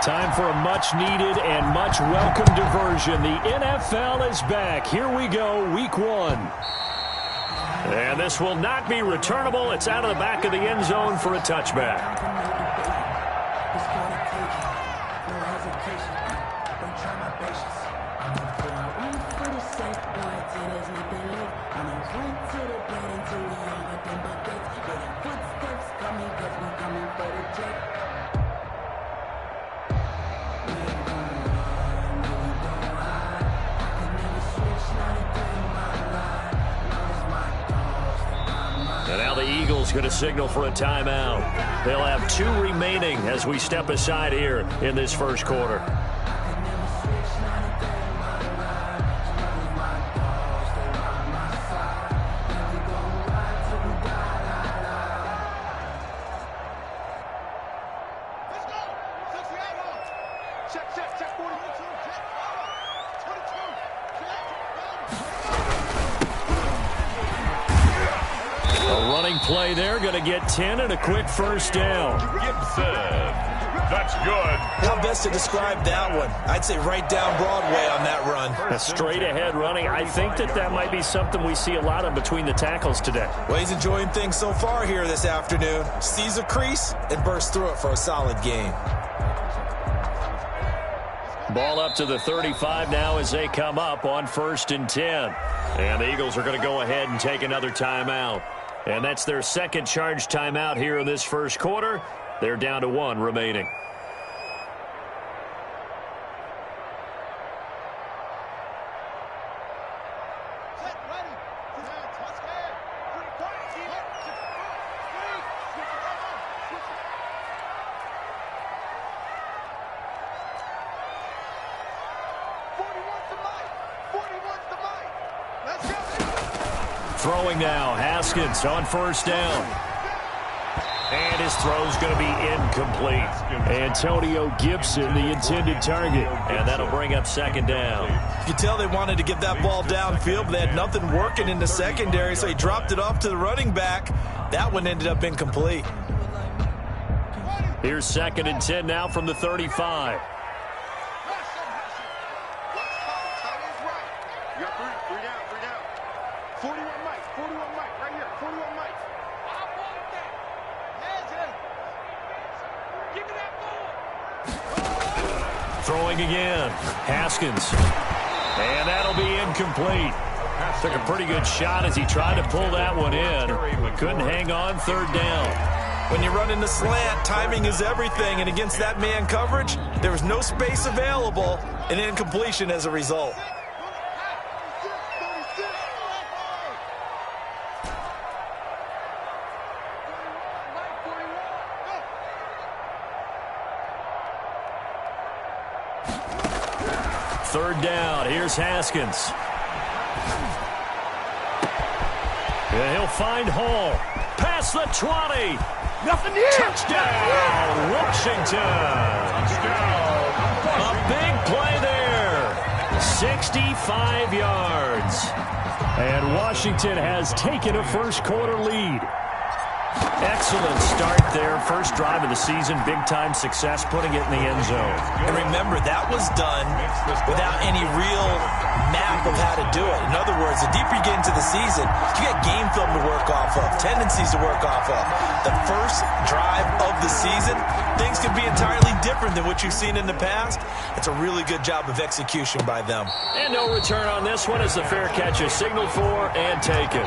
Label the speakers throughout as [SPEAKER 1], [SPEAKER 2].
[SPEAKER 1] Time for a much-needed and much-welcome diversion. The NFL is back. Here we go, Week 1. And this will not be returnable. It's out of the back of the end zone for a touchback. And now the Eagles going to signal for a timeout. They'll have 2 remaining as we step aside here in this first quarter. Play there, going to get 10 and a quick first down.
[SPEAKER 2] Gibson, that's good.
[SPEAKER 3] How best to describe that one? I'd say right down Broadway on that run.
[SPEAKER 1] A straight ahead running. I think that might be something we see a lot of between the tackles today.
[SPEAKER 3] Well, he's enjoying things so far here this afternoon. Sees a crease and bursts through it for a solid gain.
[SPEAKER 1] Ball up to the 35 now as they come up on 1st and 10. And the Eagles are going to go ahead and take another timeout. And that's their second charge timeout here in this first quarter. They're down to 1 remaining. Throwing now, Haskins on 1st down. And his throw's going to be incomplete. Antonio Gibson, the intended target. And that'll bring up 2nd down.
[SPEAKER 3] You can tell they wanted to get that ball downfield, but they had nothing working in the secondary, so he dropped it off to the running back. That one ended up incomplete.
[SPEAKER 1] Here's 2nd and 10 now from the 35. Throwing again, Haskins. And that'll be incomplete. Took a pretty good shot as he tried to pull that one in, but couldn't hang on 3rd down.
[SPEAKER 3] When you run in the slant, timing is everything, and against that man coverage, there was no space available, and incompletion as a result.
[SPEAKER 1] Third down, here's Haskins. And he'll find Hall. Past the 20.
[SPEAKER 2] Nothing here.
[SPEAKER 1] Touchdown, Washington.
[SPEAKER 2] Touchdown.
[SPEAKER 1] A big play there. 65 yards. And Washington has taken a first quarter lead. Excellent start there. First drive of the season. Big-time success putting it in the end zone.
[SPEAKER 3] And remember, that was done without any real map of how to do it. In other words, the deeper you get into the season, you got game film to work off of, tendencies to work off of. The first drive of the season, things could be entirely different than what you've seen in the past. It's a really good job of execution by them.
[SPEAKER 1] And no return on this one as the fair catch is signaled for and taken.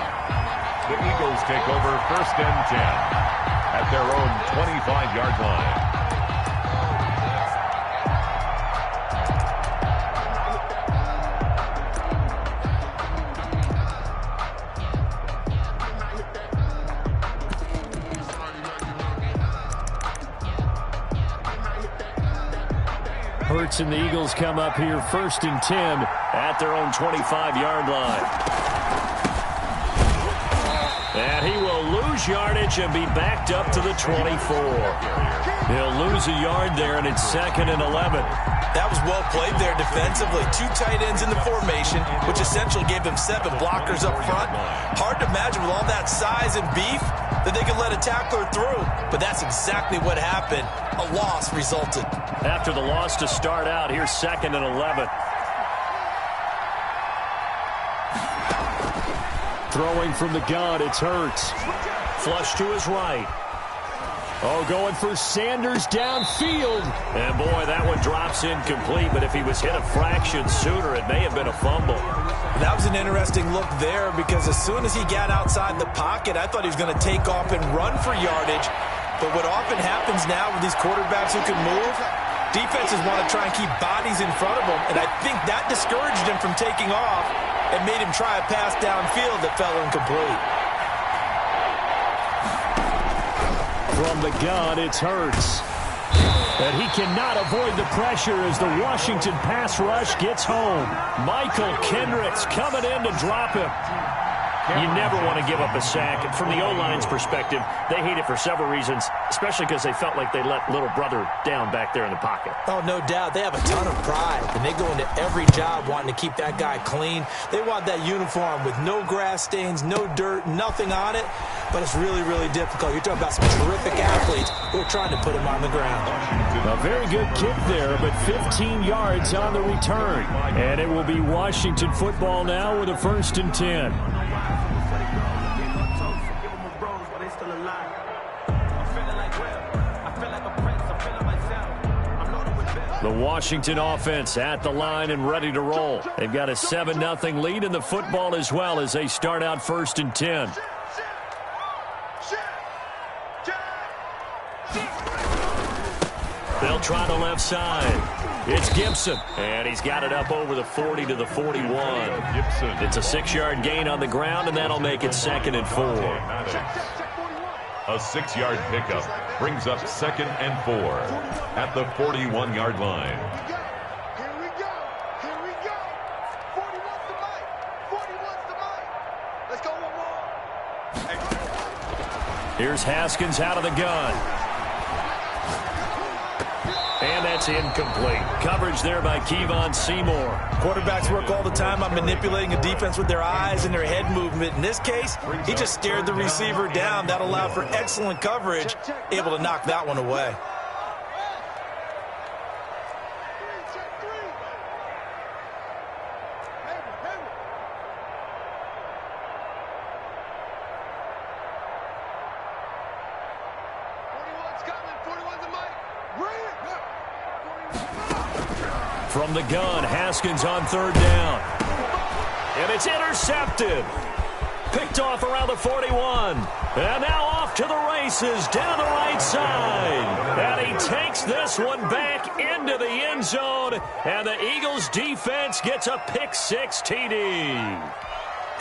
[SPEAKER 2] The Eagles take over 1st and 10 at their own 25-yard line.
[SPEAKER 1] Hurts and the Eagles come up here 1st and 10 at their own 25-yard line. And he will lose yardage and be backed up to the 24. He'll lose a yard there, and it's 2nd and 11.
[SPEAKER 3] That was well played there defensively. 2 tight ends in the formation, which essentially gave them 7 blockers up front. Hard to imagine with all that size and beef that they could let a tackler through. But that's exactly what happened. A loss resulted.
[SPEAKER 1] After the loss to start out, here's 2nd and 11. Throwing from the gun, it's Hurts. Flush to his right. Oh, going for Sanders downfield. And, boy, that one drops incomplete. But if he was hit a fraction sooner, it may have been a fumble.
[SPEAKER 3] That was an interesting look there because as soon as he got outside the pocket, I thought he was going to take off and run for yardage. But what often happens now with these quarterbacks who can move, defenses want to try and keep bodies in front of them. And I think that discouraged him from taking off and made him try a pass downfield that fell incomplete.
[SPEAKER 1] From the gun, it's Hurts. And he cannot avoid the pressure as the Washington pass rush gets home. Michael Kendricks coming in to drop him. You never want to give up a sack. From the O-line's perspective, they hate it for several reasons, especially because they felt like they let little brother down back there in the pocket.
[SPEAKER 3] Oh, no doubt. They have a ton of pride, and they go into every job wanting to keep that guy clean. They want that uniform with no grass stains, no dirt, nothing on it, but it's really, really difficult. You're talking about some terrific athletes who are trying to put him on the ground.
[SPEAKER 1] A very good kick there, but 15 yards on the return. And it will be Washington football now with a 1st and 10. The Washington offense at the line and ready to roll. They've got a 7-0 lead in the football as well as they start out 1st and 10. They'll try the left side. It's Gibson, and he's got it up over the 40 to the 41. It's a 6-yard gain on the ground, and that'll make it 2nd and 4.
[SPEAKER 2] A 6-yard pickup brings up 2nd and 4 at the 41-yard line.
[SPEAKER 4] Here we go. Here we go. 41's the mic. 41's the mic. Let's go one more.
[SPEAKER 1] Here's Haskins out of the gun. And that's incomplete. Coverage there by Kevon Seymour.
[SPEAKER 3] Quarterbacks work all the time on manipulating a defense with their eyes and their head movement. In this case, he just stared the receiver down. That allowed for excellent coverage, able to knock that one away.
[SPEAKER 1] From the gun, Haskins on 3rd down. And it's intercepted. Picked off around the 41. And now off to the races down the right side. And he takes this one back into the end zone. And the Eagles defense gets a pick-6 TD.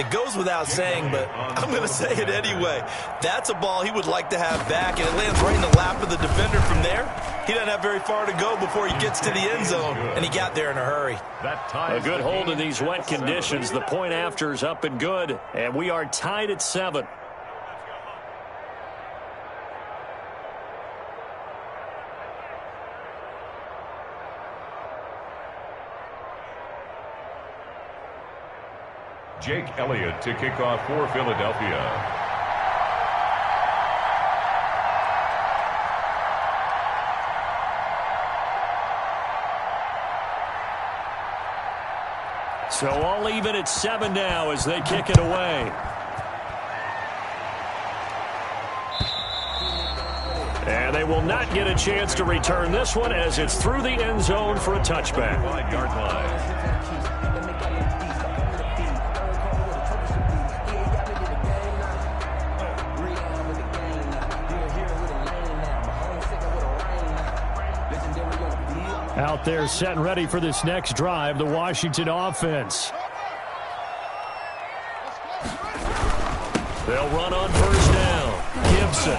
[SPEAKER 3] It goes without saying, but I'm going to say it anyway. That's a ball he would like to have back, and it lands right in the lap of the defender from there. He doesn't have very far to go before he gets to the end zone, and he got there in a hurry.
[SPEAKER 1] A good hold in these wet conditions. The point after is up and good, and we are tied at 7.
[SPEAKER 2] Jake Elliott to kick off for Philadelphia.
[SPEAKER 1] So all even at 7 now as they kick it away. And they will not get a chance to return this one as it's through the end zone for a touchback.
[SPEAKER 2] 5-yard line.
[SPEAKER 1] Out there set and ready for this next drive, the Washington offense. They'll run on 1st down. Gibson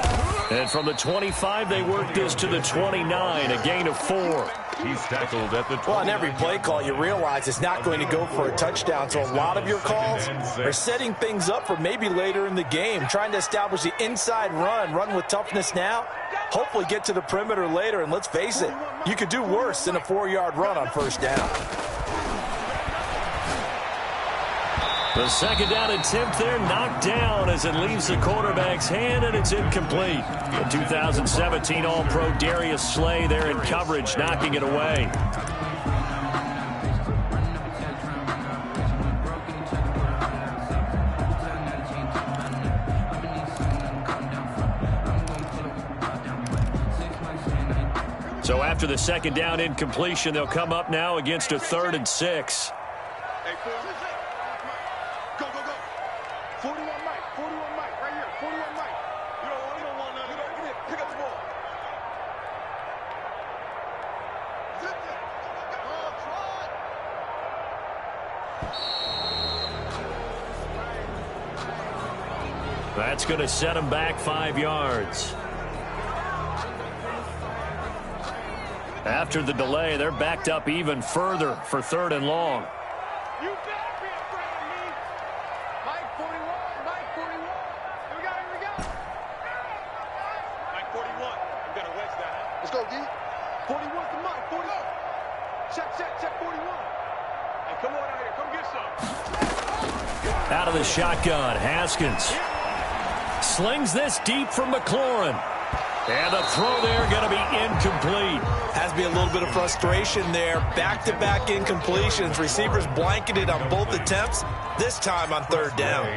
[SPEAKER 1] And from the 25, they work this to the 29, a gain of 4.
[SPEAKER 2] He's tackled at the 20.
[SPEAKER 3] Well, on every play call, you realize it's not going to go for a touchdown. So a lot of your calls are setting things up for maybe later in the game, trying to establish the inside run with toughness now, hopefully get to the perimeter later. And let's face it, you could do worse than a 4-yard run on first down.
[SPEAKER 1] The second down attempt there knocked down as it leaves the quarterback's hand, and it's incomplete. The 2017 All-Pro Darius Slay there in coverage, knocking it away. So after the second down incompletion, they'll come up now against a 3rd and 6.
[SPEAKER 4] Go, go, go. 41 Mike, 41 Mike, right here, 41 Mike. You don't want none. Give me, pick up the ball. Zip it. Oh, try.
[SPEAKER 1] That's going to set him back 5 yards. After the delay, they're backed up even further for 3rd and long.
[SPEAKER 4] You better be afraid of me. Mike 41, Mike 41. Here we go. Mike 41. You got to wedge that out. Let's go, D. 41's the Mike, 41. Check 41. Hey, come on out here. Come get some.
[SPEAKER 1] Out of the shotgun, Haskins slings this deep from McLaurin. And the throw there going to be incomplete.
[SPEAKER 3] Has to be a little bit of frustration there. Back-to-back incompletions. Receivers blanketed on both attempts, this time on 3rd down.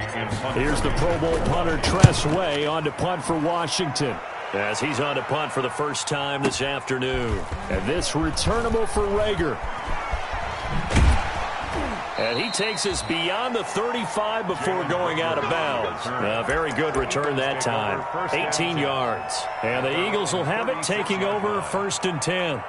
[SPEAKER 1] Here's the Pro Bowl punter, Tress Way, on to punt for Washington, as he's on to punt for the first time this afternoon. And this returnable for Rager. And he takes us beyond the 35 before going out of bounds. A very good return that time. 18 yards. And the Eagles will have it, taking over 1st and 10.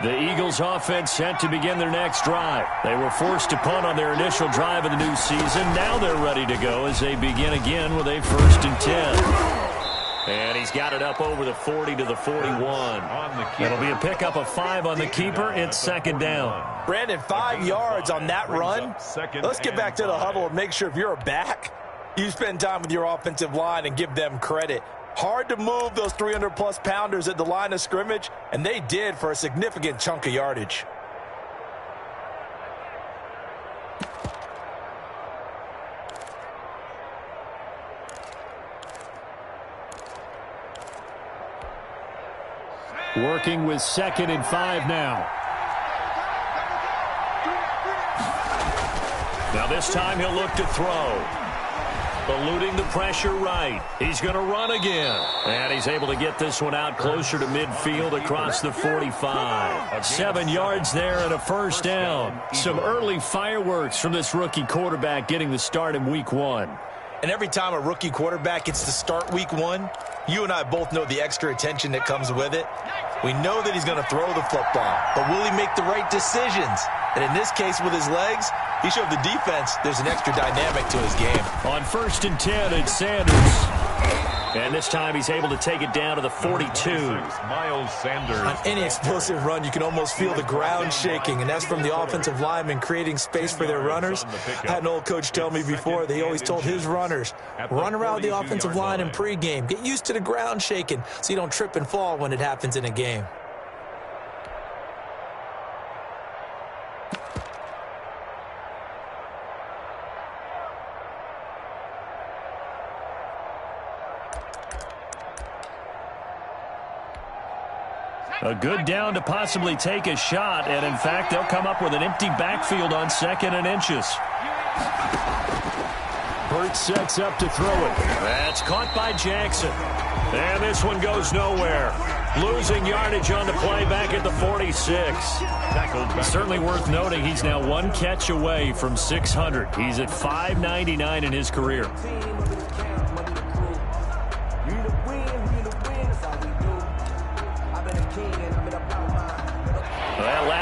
[SPEAKER 1] The Eagles offense set to begin their next drive. They were forced to punt on their initial drive of the new season. Now they're ready to go as they begin again with a 1st and 10. And he's got it up over the 40 to the 41. It'll be a pickup of 5 on the keeper. It's 2nd down.
[SPEAKER 3] Brandon, 5 yards on that run. Let's get back to the huddle and make sure if you're a back, you spend time with your offensive line and give them credit. Hard to move those 300-plus pounders at the line of scrimmage, and they did for a significant chunk of yardage.
[SPEAKER 1] Working with 2nd and 5 now. Now this time he'll look to throw. Eluding the pressure right. He's going to run again. And he's able to get this one out closer to midfield across the 45. 7 yards there and a 1st down. Some early fireworks from this rookie quarterback getting the start in week 1.
[SPEAKER 3] And every time a rookie quarterback gets to start week 1, you and I both know the extra attention that comes with it. We know that he's going to throw the football, but will he make the right decisions? And in this case, with his legs, he showed the defense there's an extra dynamic to his game.
[SPEAKER 1] On 1st and 10, it's Sanders. And this time he's able to take it down to the 42.
[SPEAKER 2] Miles Sanders.
[SPEAKER 3] On any explosive run, you can almost feel the ground shaking, and that's from the offensive linemen creating space for their runners. I had an old coach tell me before, they always told his runners, run around the offensive line in pregame. Get used to the ground shaking so you don't trip and fall when it happens in a game.
[SPEAKER 1] A good down to possibly take a shot, and in fact, they'll come up with an empty backfield on 2nd and inches. Burt sets up to throw it. That's caught by Jackson. And this one goes nowhere. Losing yardage on the play back at the 46. Certainly worth noting he's now 1 catch away from 600. He's at 599 in his career.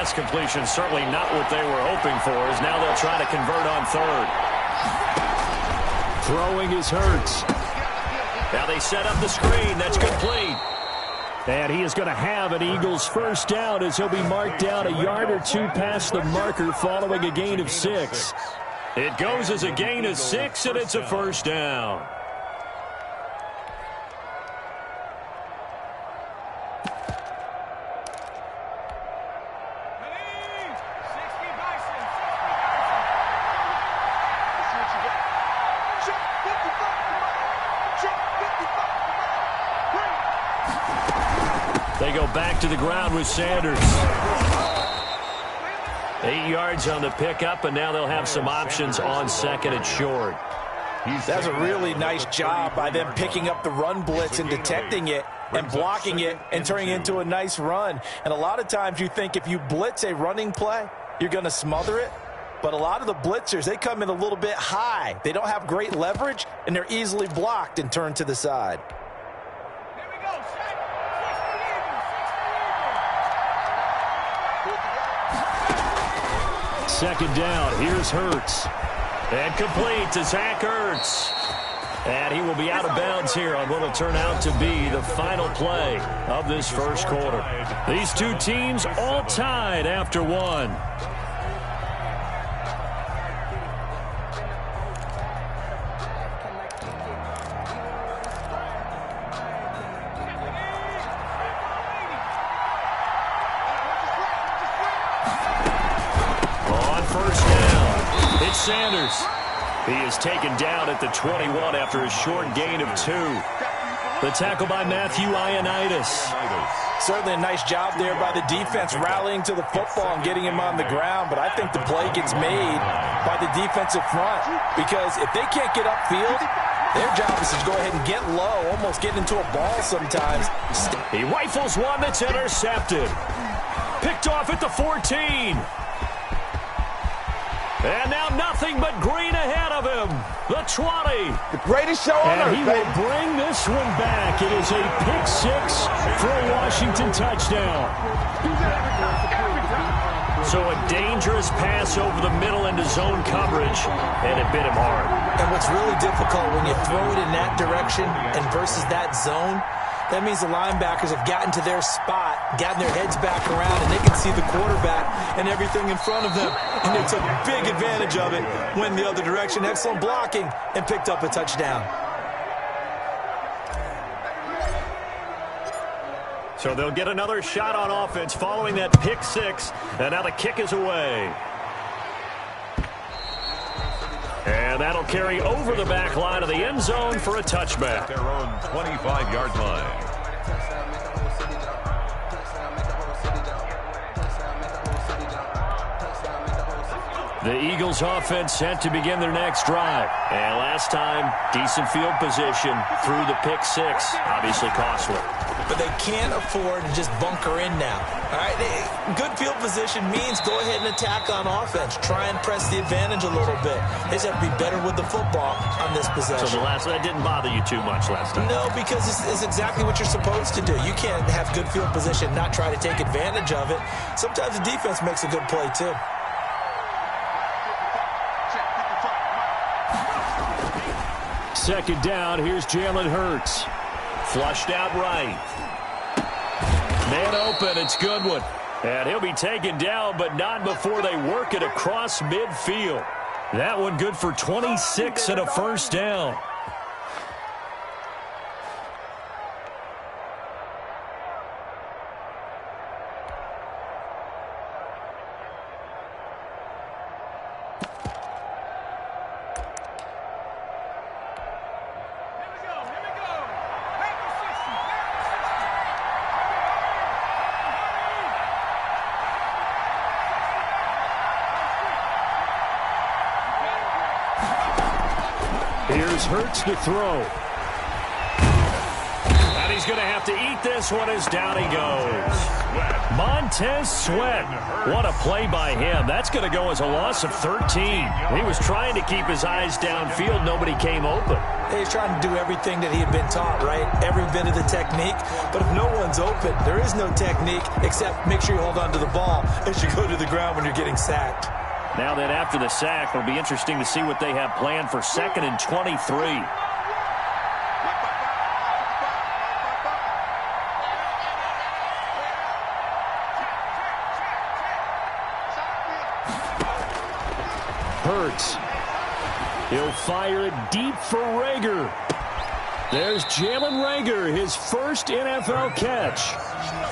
[SPEAKER 1] pass completion, certainly not what they were hoping for, as now they'll try to convert on third. Throwing is Hurts. Now they set up the screen. That's complete. And he is going to have an Eagles first down as he'll be marked down a yard or two past the marker following a gain of 6. It goes as a gain of 6, and it's a first down. They go back to the ground with Sanders. 8 yards on the pickup, and now they'll have some options on second and short.
[SPEAKER 3] That's a really nice job by them picking up the run blitz and detecting it and blocking it and turning it into a nice run. And a lot of times you think if you blitz a running play, you're going to smother it. But a lot of the blitzers, they come in a little bit high. They don't have great leverage, and they're easily blocked and turned to the side.
[SPEAKER 1] Second down. Here's Hurts. And complete to Zach Ertz. And he will be out of bounds here on what will turn out to be the final play of this first quarter. These two teams all tied after one. Sanders. He is taken down at the 21 after a short gain of 2. The tackle by Matthew Ioannidis.
[SPEAKER 3] Certainly a nice job there by the defense rallying to the football and getting him on the ground, but I think the play gets made by the defensive front because if they can't get upfield, their job is to go ahead and get low, almost get into a ball sometimes.
[SPEAKER 1] He rifles one that's intercepted. Picked off at the 14. And now nothing but green ahead of him. The 20.
[SPEAKER 4] The greatest show on earth,
[SPEAKER 1] and he will bring this one back. It is a pick-6 for a Washington touchdown. So a dangerous pass over the middle into zone coverage, and it bit him hard.
[SPEAKER 3] And what's really difficult when you throw it in that direction and versus that zone, that means the linebackers have gotten to their spot, gotten their heads back around, and they can see the quarterback and everything in front of them. And they took big advantage of it, went the other direction, excellent blocking, and picked up a touchdown.
[SPEAKER 1] So they'll get another shot on offense following that pick-6, and now the kick is away. And that'll carry over the back line of the end zone for a touchback.
[SPEAKER 2] Their own 25-yard line.
[SPEAKER 1] The Eagles offense set to begin their next drive. And last time, decent field position through the pick-6. Obviously costly.
[SPEAKER 3] But they can't afford to just bunker in now. All right, good field position means go ahead and attack on offense. Try and press the advantage a little bit. They just have to be better with the football on this possession.
[SPEAKER 1] So that didn't bother you too much last time?
[SPEAKER 3] No, because it's exactly what you're supposed to do. You can't have good field position, not try to take advantage of it. Sometimes the defense makes a good play too.
[SPEAKER 1] Second down, here's Jalen Hurts. Flushed out right. Man open, it's Goodwin. And he'll be taken down, but not before they work it across midfield. That one good for 26 and a first down. Here's Hurts to throw. And he's going to have to eat this one as down he goes. Montez Sweat. What a play by him. That's going to go as a loss of 13. He was trying to keep his eyes downfield. Nobody came open.
[SPEAKER 3] He's trying to do everything that he had been taught, right? Every bit of the technique. But if no one's open, there is no technique except make sure you hold on to the ball as you go to the ground when you're getting sacked.
[SPEAKER 1] Now then, after the sack, it'll be interesting to see what they have planned for 2nd and 23. Hurts. He'll fire it deep for Rager. There's Jalen Rager, his first NFL catch.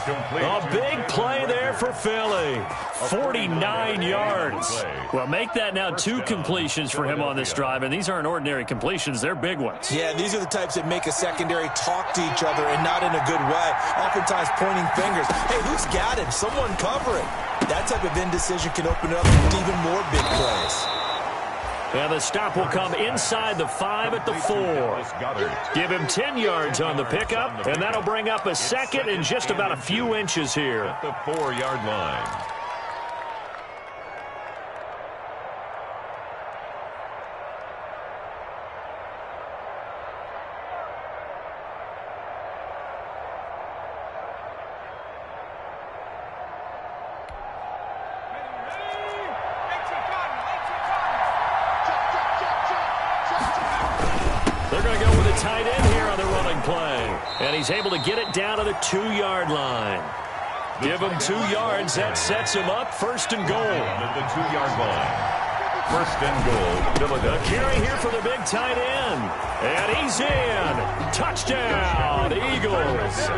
[SPEAKER 1] A big play there for Philly. 49 yards. Well, make that now 2 completions for him on this drive, and these aren't ordinary completions. They're big ones.
[SPEAKER 3] Yeah, these are the types that make a secondary talk to each other and not in a good way. Oftentimes pointing fingers. Hey, who's got him? Someone cover it. That type of indecision can open it up to even more big plays.
[SPEAKER 1] And the stop will come inside the 5 at the 4. Give him 10 yards on the pickup, and that'll bring up a 2nd and just about a few inches here.
[SPEAKER 2] At the 4-yard line.
[SPEAKER 1] Tight end here on the running play. And he's able to get it down to the 2-yard line. Give him 2 yards. That sets him up 1st and goal.
[SPEAKER 2] At the 2-yard line. 1st and goal.
[SPEAKER 1] The carry here for the big tight end. And he's in. Touchdown, Eagles.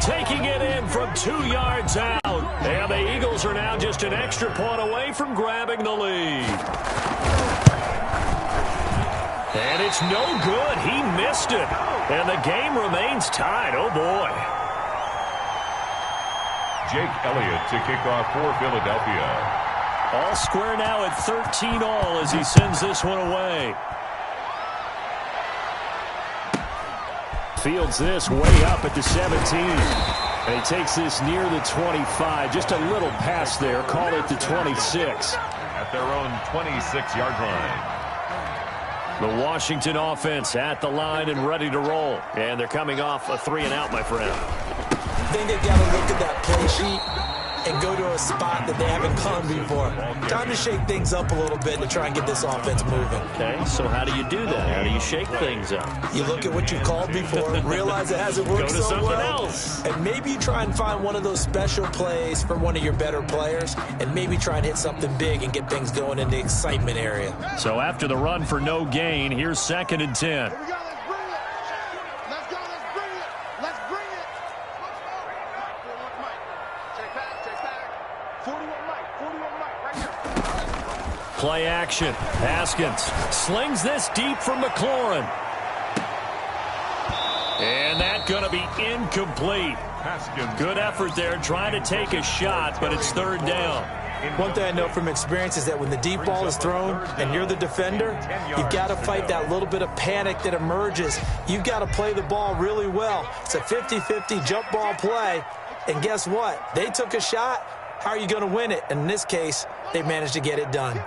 [SPEAKER 1] Taking it in from 2 yards out. And the Eagles are now just an extra point away from grabbing the lead. And it's no good. He missed it. And the game remains tied. Oh, boy.
[SPEAKER 2] Jake Elliott to kick off for Philadelphia.
[SPEAKER 1] All square now at 13 all as he sends this one away. Fields this way up at the 17. And he takes this near the 25. Just a little pass there. Call it the 26.
[SPEAKER 2] At their own 26-yard line.
[SPEAKER 1] The Washington offense at the line and ready to roll. And they're coming off a 3-and-out, my friend.
[SPEAKER 3] I think they've got to look at that play sheet and go to a spot that they haven't gone before. Time to shake things up a little bit to try and get this offense moving.
[SPEAKER 1] Okay, so how do you do that? How do you shake things up?
[SPEAKER 3] You look at what you called before, realize it hasn't worked so well.
[SPEAKER 1] Go to something else.
[SPEAKER 3] And maybe you try and find one of those special plays for one of your better players, and maybe try and hit something big and get things going in the excitement area.
[SPEAKER 1] So after the run for no gain, here's 2nd and 10. Play action. Haskins slings this deep from McLaurin. And that's going to be incomplete. Good effort there trying to take a shot, but it's 3rd down.
[SPEAKER 3] One thing I know from experience is that when the deep ball is thrown and you're the defender, you've got to fight that little bit of panic that emerges. You've got to play the ball really well. It's a 50-50 jump ball play. And guess what? They took a shot. How are you going to win it? And in this case, they managed to get it done.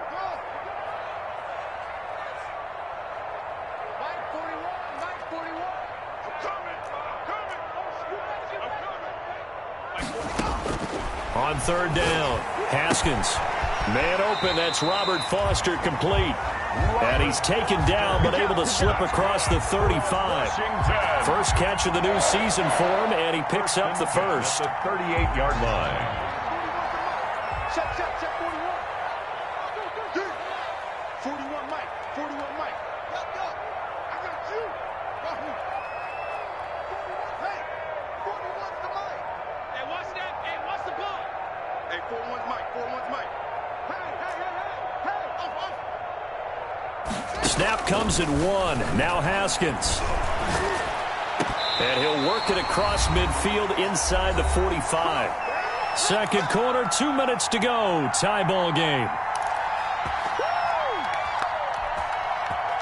[SPEAKER 1] On 3rd down, Haskins. Man open, that's Robert Foster complete. And he's taken down but able to slip across the 35. First catch of the new season for him, and he picks up the first.
[SPEAKER 2] The 38-yard line.
[SPEAKER 4] Check 41. 41 Mike. 41 Mike. Go. I got you. Hey, 41's the Mike. Hey, what's that? Hey, what's the ball? Hey, 41's Mike. 41's Mike. Hey.
[SPEAKER 1] Snap comes at 1. Now Haskins. And he'll work it across midfield inside the 45. Second quarter, 2 minutes to go. Tie ball game.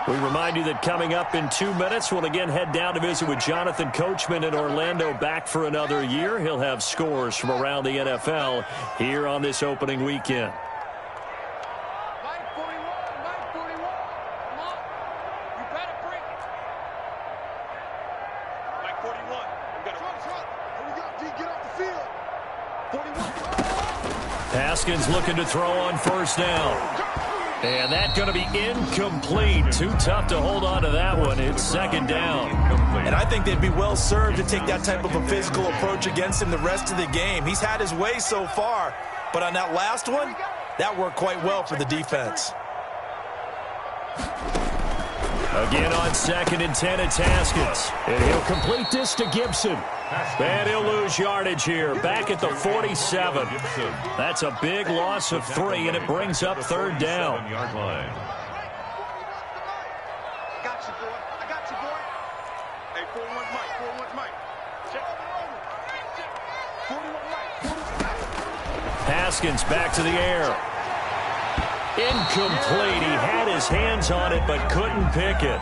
[SPEAKER 1] We remind you that coming up in 2 minutes, we'll again head down to visit with Jonathan Coachman in Orlando, back for another year. He'll have scores from around the NFL here on this opening weekend.
[SPEAKER 4] Mike 41. Come on. You better bring it.
[SPEAKER 1] Haskins looking to throw on first down. And that's going to be incomplete. Too tough to hold on to that one. It's second down.
[SPEAKER 3] And I think they'd be well served to take that type of a physical approach against him the rest of the game. He's had his way so far, but on that last one, that worked quite well for the defense.
[SPEAKER 1] Again on 2nd and 10, it's Haskins. And he'll complete this to Gibson. And he'll lose yardage here, back at the 47. That's a big loss of 3, and it brings up third down.
[SPEAKER 2] I
[SPEAKER 4] got you, boy. I got you, boy. Hey, 4-1 Mike. 4-1 Mike. Check. 41 Mike.
[SPEAKER 1] Haskins back to the air. Incomplete. He had his hands on it but couldn't pick it.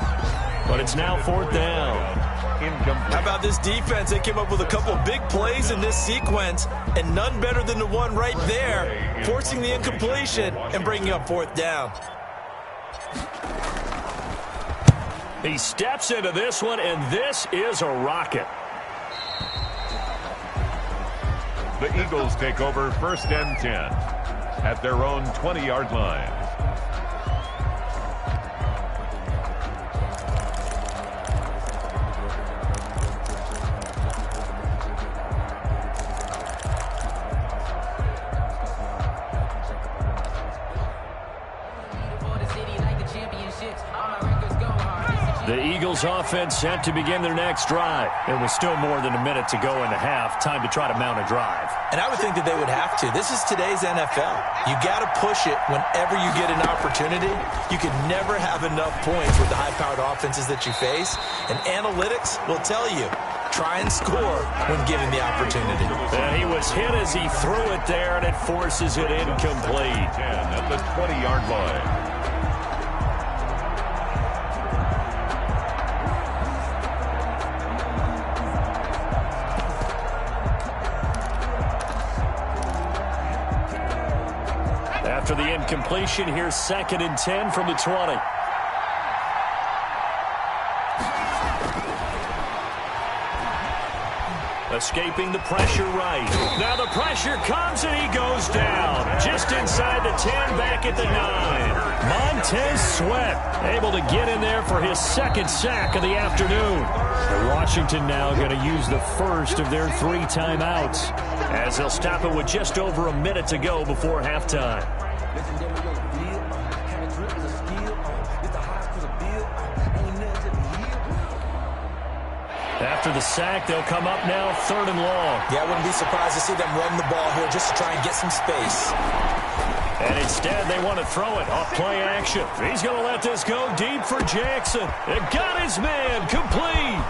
[SPEAKER 1] But it's now fourth down.
[SPEAKER 3] How about this defense? They came up with a couple of big plays in this sequence, and none better than the one right there, forcing the incompletion and bringing up fourth down.
[SPEAKER 1] He steps into this one, and this is a rocket.
[SPEAKER 2] The Eagles take over 1st and 10 at their own 20-yard line.
[SPEAKER 1] The Eagles offense set to begin their next drive. It was still more than a minute to go in the half. Time to try to mount a drive.
[SPEAKER 3] And I would think that they would have to. This is today's NFL. You got to push it whenever you get an opportunity. You can never have enough points with the high-powered offenses that you face. And analytics will tell you, try and score when given the opportunity.
[SPEAKER 1] And he was hit as he threw it there, and it forces it incomplete.
[SPEAKER 2] 10 at the 20-yard line.
[SPEAKER 1] After the incompletion, here's 2nd and 10 from the 20. Escaping the pressure right. Now the pressure comes and he goes down. Just inside the 10, back at the 9. Montez Sweat able to get in there for his 2nd sack of the afternoon. And Washington now going to use the first of their 3 timeouts, as they'll stop it with just over a minute to go before halftime. After the sack, they'll come up now 3rd and long.
[SPEAKER 3] Yeah, I wouldn't be surprised to see them run the ball here just to try and get some space.
[SPEAKER 1] And instead, they want to throw it off play action. He's going to let this go deep for Jackson. It got his man complete.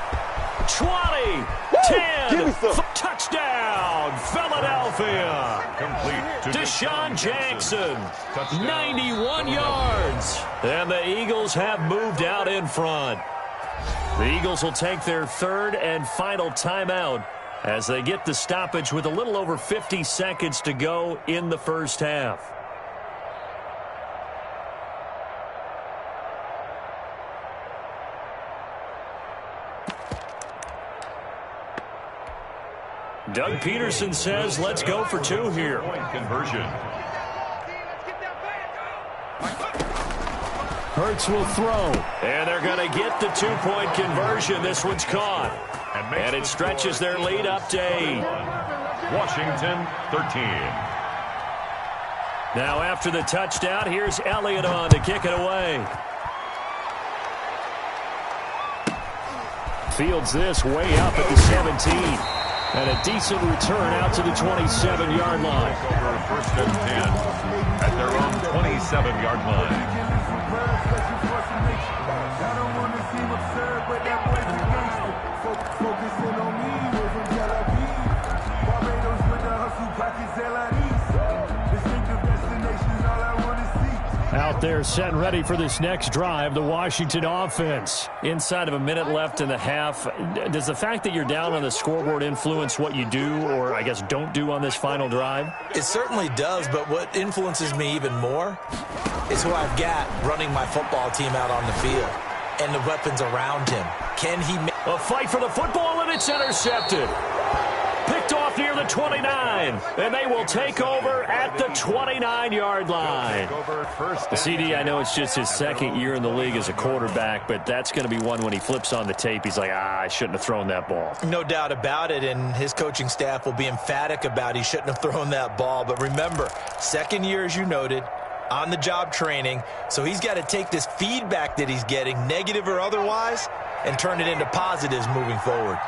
[SPEAKER 1] 20, 10, touchdown, Philadelphia.
[SPEAKER 2] Complete to
[SPEAKER 1] Deshaun Jackson,
[SPEAKER 2] Touchdown.
[SPEAKER 1] 91 yards. And the Eagles have moved out in front. The Eagles will take their 3rd and final timeout as they get the stoppage with a little over 50 seconds to go in the first half. Doug Peterson says, let's go for 2 here.
[SPEAKER 2] Point conversion.
[SPEAKER 1] Hurts will throw. And they're going to get the 2-point conversion. This one's caught. And it stretches their lead up to 8.
[SPEAKER 2] Washington 13.
[SPEAKER 1] Now after the touchdown, here's Elliott on to kick it away. Fields this way up at the 17. And a decent return out to the 27-yard line.
[SPEAKER 2] Over 1st and 10 at their own 27-yard line.
[SPEAKER 1] Out there set and ready for this next drive, the Washington offense. Inside of a minute left in the half, does the fact that you're down on the scoreboard influence what you do or, I guess, don't do on this final drive?
[SPEAKER 3] It certainly does, but what influences me even more is who I've got running my football team out on the field and the weapons around him. Can he make
[SPEAKER 1] a fight for the football, and it's intercepted. Picked off near the 29, and they will take over at the 29-yard line. The CD, I know it's just his second year in the league as a quarterback, but that's going to be one when he flips on the tape, he's like, I shouldn't have thrown that ball.
[SPEAKER 3] No doubt about it, and his coaching staff will be emphatic about he shouldn't have thrown that ball. But remember, second year, as you noted, on-the-job training, so he's got to take this feedback that he's getting, negative or otherwise, and turn it into positives moving forward.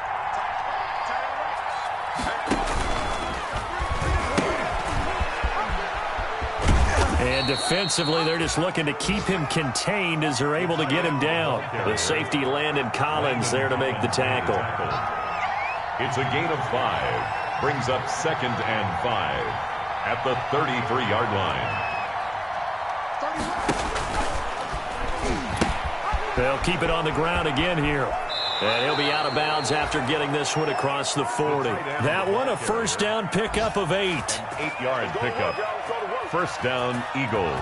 [SPEAKER 1] And defensively, they're just looking to keep him contained as they're able to get him down. The safety, Landon Collins, there to make the tackle.
[SPEAKER 2] It's a gain of 5. Brings up 2nd and 5 at the 33-yard line.
[SPEAKER 1] They'll keep it on the ground again here. And he'll be out of bounds after getting this one across the 40. That one, a first down pickup of 8.
[SPEAKER 2] 8-yard pickup. First down, Eagles.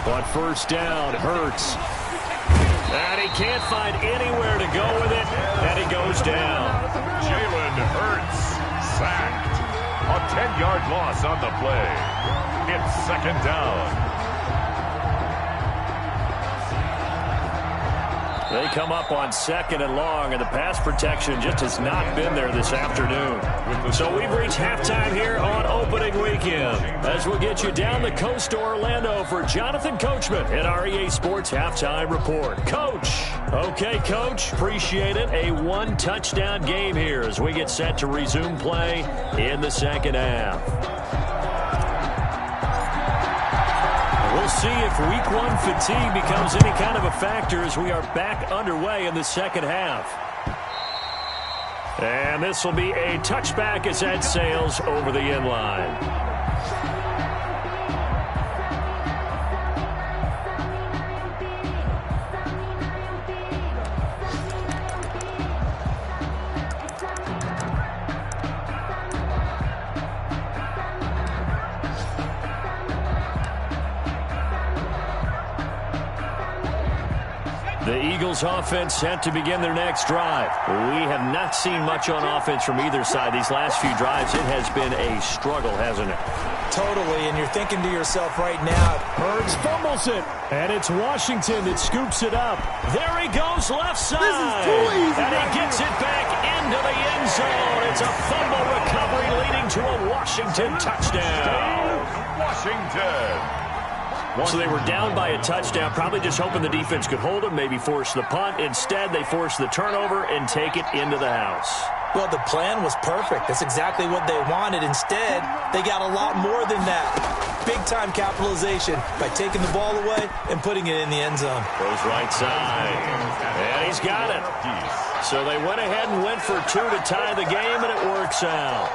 [SPEAKER 1] On first down, Hurts. And he can't find anywhere to go with it, and he goes down.
[SPEAKER 2] Jalen Hurts sacked. A 10-yard loss on the play. It's 2nd down.
[SPEAKER 1] They come up on 2nd and long, and the pass protection just has not been there this afternoon. So we've reached halftime here on opening weekend, as we'll get you down the coast to Orlando for Jonathan Coachman at our EA Sports Halftime Report. Coach. Okay, Coach. Appreciate it. A 1-touchdown game here as we get set to resume play in the second half. We'll see if week 1 fatigue becomes any kind of a factor as we are back underway in the second half. And this will be a touchback as that sails over the end line. The Eagles offense set to begin their next drive. We have not seen much on offense from either side these last few drives. It has been a struggle, hasn't it?
[SPEAKER 3] Totally, and you're thinking to yourself right now.
[SPEAKER 1] Hurts fumbles it, and it's Washington that scoops it up. There he goes left side.
[SPEAKER 5] This is too easy.
[SPEAKER 1] And he gets it back into the end zone. It's a fumble recovery leading to a Washington touchdown.
[SPEAKER 2] Washington.
[SPEAKER 1] So they were down by a touchdown, probably just hoping the defense could hold them, maybe force the punt. Instead, they force the turnover and take it into the house.
[SPEAKER 3] Well, the plan was perfect. That's exactly what they wanted. Instead, they got a lot more than that. Big-time capitalization by taking the ball away and putting it in the end zone.
[SPEAKER 1] Goes right side. And he's got it. So they went ahead and went for 2 to tie the game, and it works out.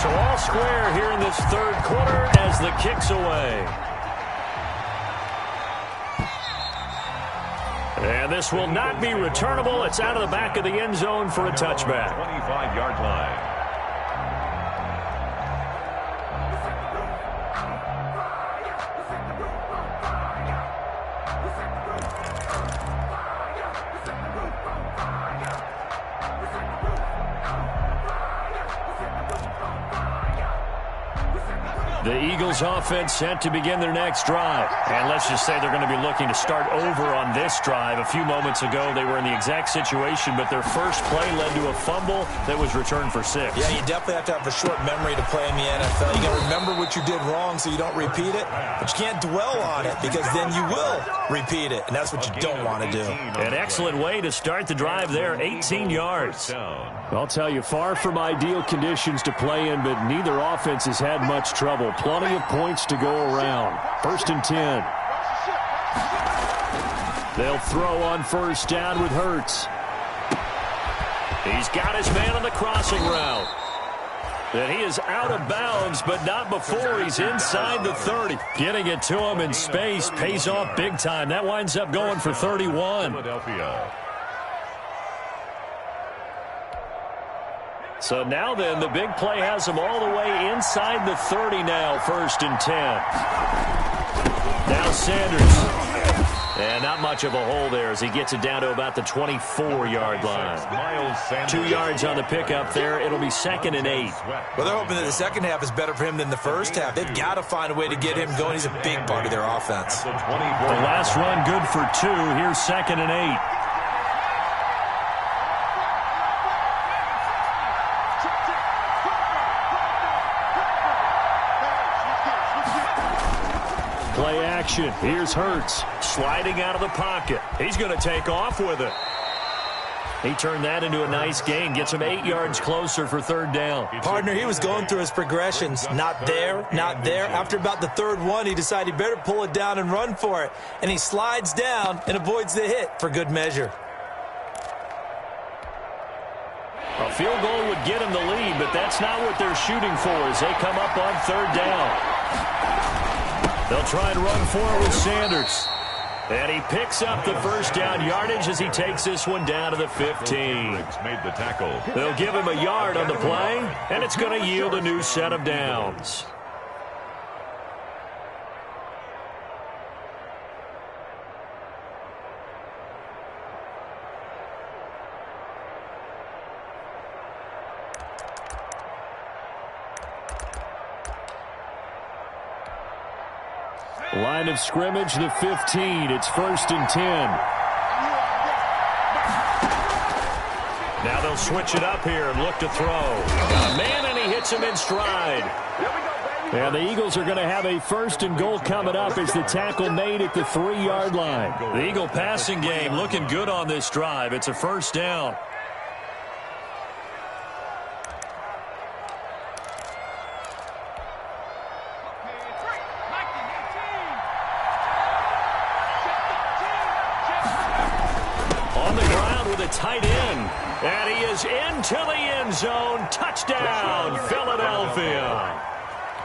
[SPEAKER 1] So all square here in this third quarter as the kick's away. And this will not be returnable. It's out of the back of the end zone for a touchback.
[SPEAKER 2] 25-yard line.
[SPEAKER 1] The Eagles offense set to begin their next drive. And let's just say they're going to be looking to start over on this drive. A few moments ago, they were in the exact situation, but their first play led to a fumble that was returned for 6.
[SPEAKER 3] Yeah, you definitely have to have a short memory to play in the NFL. You got to remember what you did wrong so you don't repeat it, but you can't dwell on it because then you will repeat it, and that's what you don't want to do.
[SPEAKER 1] An excellent way to start the drive there, 18 yards. I'll tell you, far from ideal conditions to play in, but neither offense has had much trouble. Plenty of points to go around. 1st and 10. They'll throw on first down with Hurts. He's got his man on the crossing route. And he is out of bounds, but not before he's inside the 30. Getting it to him in space pays off big time. That winds up going for 31.
[SPEAKER 2] Philadelphia.
[SPEAKER 1] So now then, the big play has him all the way inside the 30 now, 1st and 10. Now Sanders. And not much of a hole there as he gets it down to about the 24-yard line. 2 yards on the pickup there. It'll be 2nd and 8.
[SPEAKER 3] Well, they're hoping that the second half is better for him than the first half. They've got to find a way to get him going. He's a big part of their offense.
[SPEAKER 1] The last run good for 2. Here's 2nd and 8. Play action. Here's Hurts sliding out of the pocket. He's going to take off with it. He turned that into a nice gain. Gets him 8 yards closer for 3rd down.
[SPEAKER 3] Partner, he was going through his progressions. Not there, not there. After about the 3rd one, he decided he better pull it down and run for it. And he slides down and avoids the hit for good measure.
[SPEAKER 1] A field goal would get him the lead, but that's not what they're shooting for as they come up on 3rd down. They'll try and run for it with Sanders. And he picks up the first down yardage as he takes this one down to the 15.
[SPEAKER 2] Made the tackle.
[SPEAKER 1] They'll give him a yard on the play, and it's going to yield a new set of downs. Line of scrimmage, the 15. It's 1st and 10. Now they'll switch it up here and look to throw. Got a man, and he hits him in stride. And the Eagles are going to have a 1st and goal coming up as the tackle made at the 3-yard line. The Eagle passing game looking good on this drive. It's a 1st down. Tight end, and he is into the end zone. Touchdown, Philadelphia.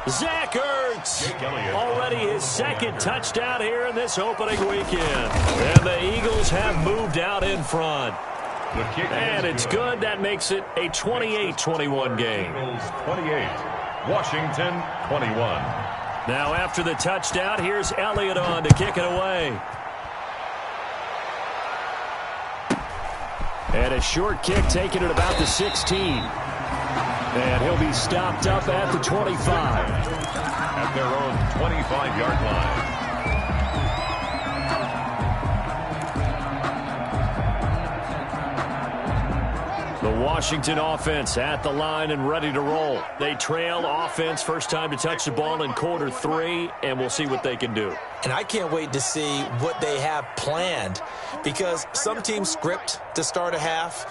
[SPEAKER 1] Zach Ertz, already his 2nd touchdown here in this opening weekend. And the Eagles have moved out in front. And it's good. That makes it a 28-21 game.
[SPEAKER 2] 28, Washington 21.
[SPEAKER 1] Now after the touchdown, here's Elliott on to kick it away. And a short kick taken at about the 16. And he'll be stopped up at the 25.
[SPEAKER 2] At their own 25-yard line.
[SPEAKER 1] The Washington offense at the line and ready to roll. They trail offense, first time to touch the ball in quarter 3, and we'll see what they can do.
[SPEAKER 3] And I can't wait to see what they have planned, because some teams script to start a half.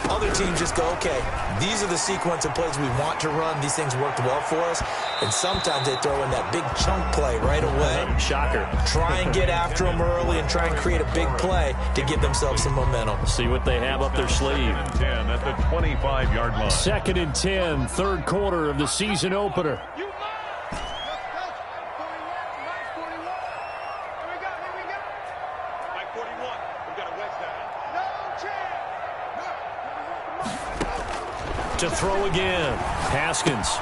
[SPEAKER 3] Other teams just go, okay, these are the sequence of plays we want to run. These things worked well for us. And sometimes they throw in that big chunk play right away.
[SPEAKER 1] Shocker.
[SPEAKER 3] Try and get after them early and try and create a big play to give themselves some momentum.
[SPEAKER 1] See what they have up their sleeve.
[SPEAKER 2] 10 at the 25-yard line.
[SPEAKER 1] 2nd and 10, 3rd quarter of the season opener. To throw again. Haskins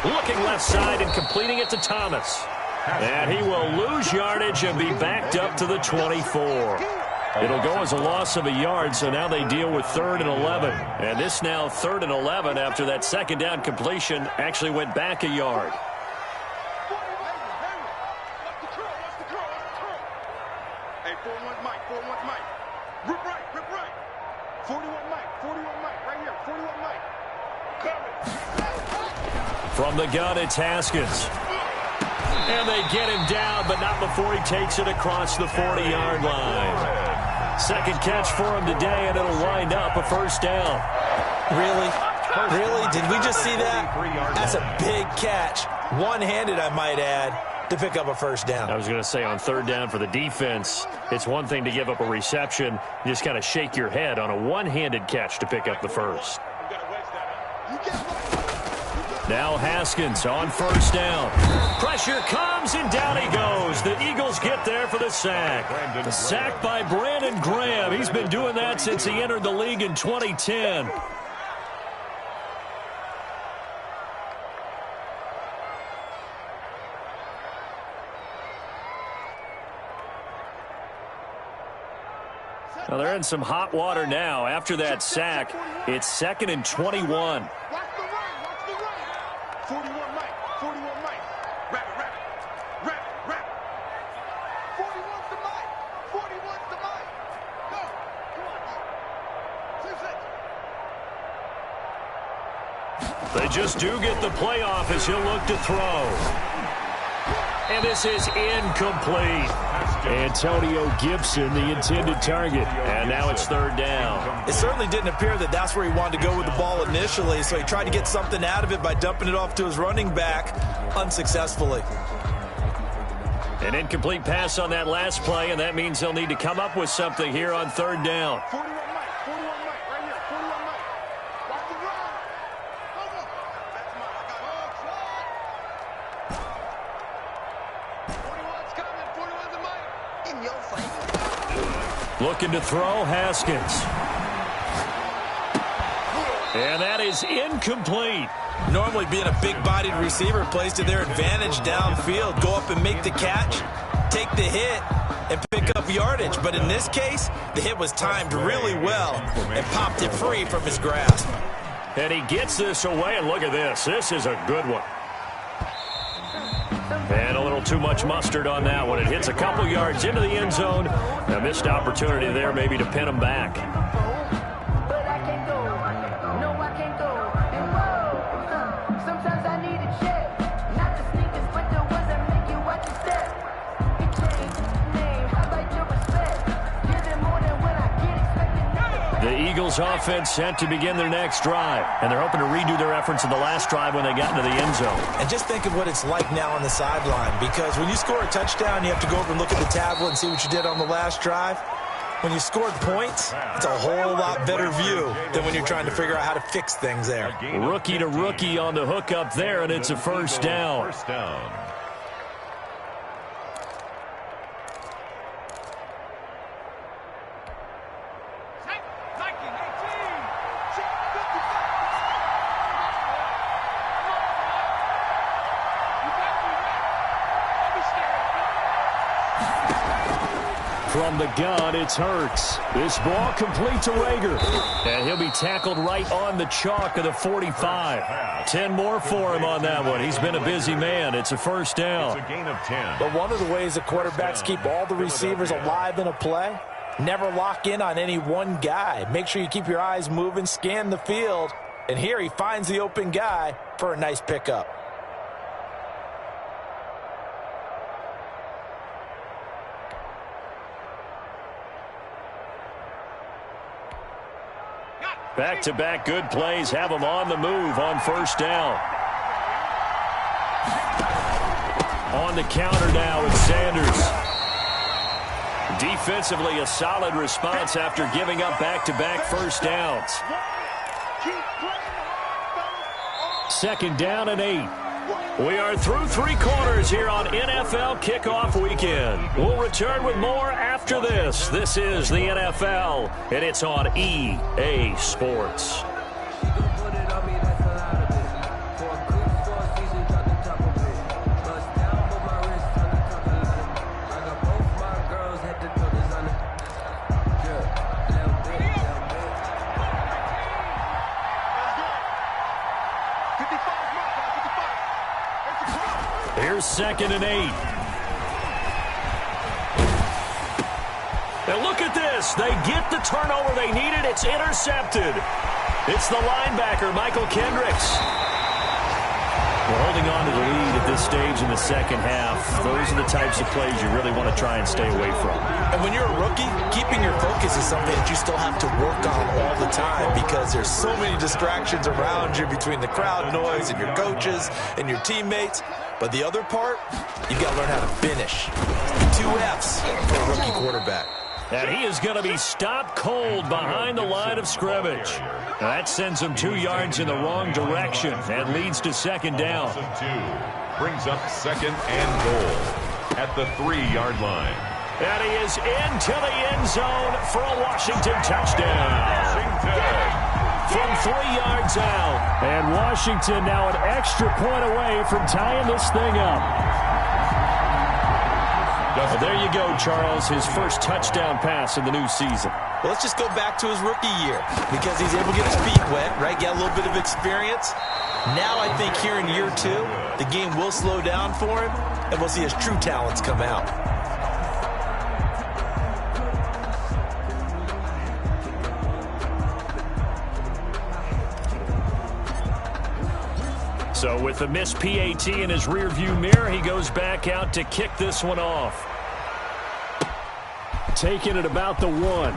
[SPEAKER 1] looking left side and completing it to Thomas. And he will lose yardage and be backed up to the 24. It'll go as a loss of a yard, so now they deal with 3rd and 11. And this now 3rd and 11 after that 2nd down completion actually went back a yard.
[SPEAKER 4] Hey, 4-1 Mike, 4-1 Mike. Rip right. 41 Mike, right here, 41 Mike.
[SPEAKER 1] From the gun, it's Haskins. And they get him down, but not before he takes it across the 40-yard line. 2nd catch for him today, and it'll wind up a 1st down.
[SPEAKER 3] Really? Did we just see that? That's a big catch. One-handed, I might add. to pick up a first down.
[SPEAKER 1] I was going to say, on third down for the defense, it's one thing to give up a reception. You just kind of shake your head on a one-handed catch to pick up the first. Now Haskins on first down. Pressure comes, and down he goes. The Eagles get there for the sack. The sack by Brandon Graham. He's been doing that since he entered the league in 2010. Well, they're in some hot water now. After that sack, it's 2nd and 21.
[SPEAKER 4] Watch the right. 41 Mike. 41 Mike. Wrap it. 41's the Mike. 41's the Mike. Go. Come on. 2-6.
[SPEAKER 1] They just do get the playoff as he'll look to throw. And this is incomplete. Antonio Gibson, the intended target. And now it's third down.
[SPEAKER 3] It certainly didn't appear that that's where he wanted to go with the ball initially, so he tried to get something out of it by dumping it off to his running back unsuccessfully.
[SPEAKER 1] An incomplete pass on that last play, and that means they'll need to come up with something here on third down.
[SPEAKER 4] 41 Mike. Right here. 41 Mike. Watch the run. Go. That's mine. I got it. 41's coming. 41's the Mike. In your face.
[SPEAKER 1] Looking to throw, Haskins. And that is incomplete.
[SPEAKER 3] Normally being a big-bodied receiver plays to their advantage downfield. Go up and make the catch, take the hit, and pick up yardage. But in this case, the hit was timed really well and popped it free from his grasp.
[SPEAKER 1] And he gets this away, and look at this. This is a good one. And a little too much mustard on that one. It hits a couple yards into the end zone. A missed opportunity there maybe to pin him back. The Eagles offense set to begin their next drive, and they're hoping to redo their efforts in the last drive when they got into the end zone.
[SPEAKER 3] And just think of what it's like now on the sideline, because when you score a touchdown, you have to go over and look at the tablet and see what you did on the last drive. When you scored points, it's a whole lot better view than when you're trying to figure out how to fix things there.
[SPEAKER 1] Rookie to rookie on the hook up there, and it's a first down. From the gun, it's Hurts. This ball complete to Rager. And he'll be tackled right on the chalk of the 45. 10 more for him on that one. He's been a busy man. It's a first down.
[SPEAKER 2] It's a gain of 10.
[SPEAKER 3] But one of the ways that quarterbacks keep all the receivers alive in a play, never lock in on any one guy. Make sure you keep your eyes moving, scan the field. And here he finds the open guy for a nice pickup.
[SPEAKER 1] Back-to-back good plays have him on the move on first down. On the counter now with Sanders. Defensively, a solid response after giving up back-to-back first downs. 2nd down and 8. We are through 3 quarters here on NFL Kickoff Weekend. We'll return with more after this. This is the NFL, and it's on EA Sports. Here's 2nd and 8. And look at this. They get the turnover they needed. It's intercepted. It's the linebacker, Michael Kendricks. We're holding on to the lead at this stage in the second half. Those are the types of plays you really want to try and stay away from.
[SPEAKER 3] And when you're a rookie, keeping your focus is something that you still have to work on all the time because there's so many distractions around you between the crowd noise and your coaches and your teammates. But the other part, you've got to learn how to finish. 2 Fs for a rookie quarterback.
[SPEAKER 1] And he is going to be stopped cold behind the line of scrimmage. That sends him 2 yards in the wrong direction and leads to second down.
[SPEAKER 2] Brings up second and goal at the 3-yard line.
[SPEAKER 1] And he is into the end zone for a Washington touchdown. From 3 yards out. And Washington now an extra point away from tying this thing up. Well, there you go, Charles, his first touchdown pass in the new season.
[SPEAKER 3] Well, let's just go back to his rookie year because he's able to get his feet wet, right? Get a little bit of experience. Now I think here in year 2, the game will slow down for him, and we'll see his true talents come out.
[SPEAKER 1] So with the missed PAT in his rearview mirror, he goes back out to kick this one off. Taking it about the 1.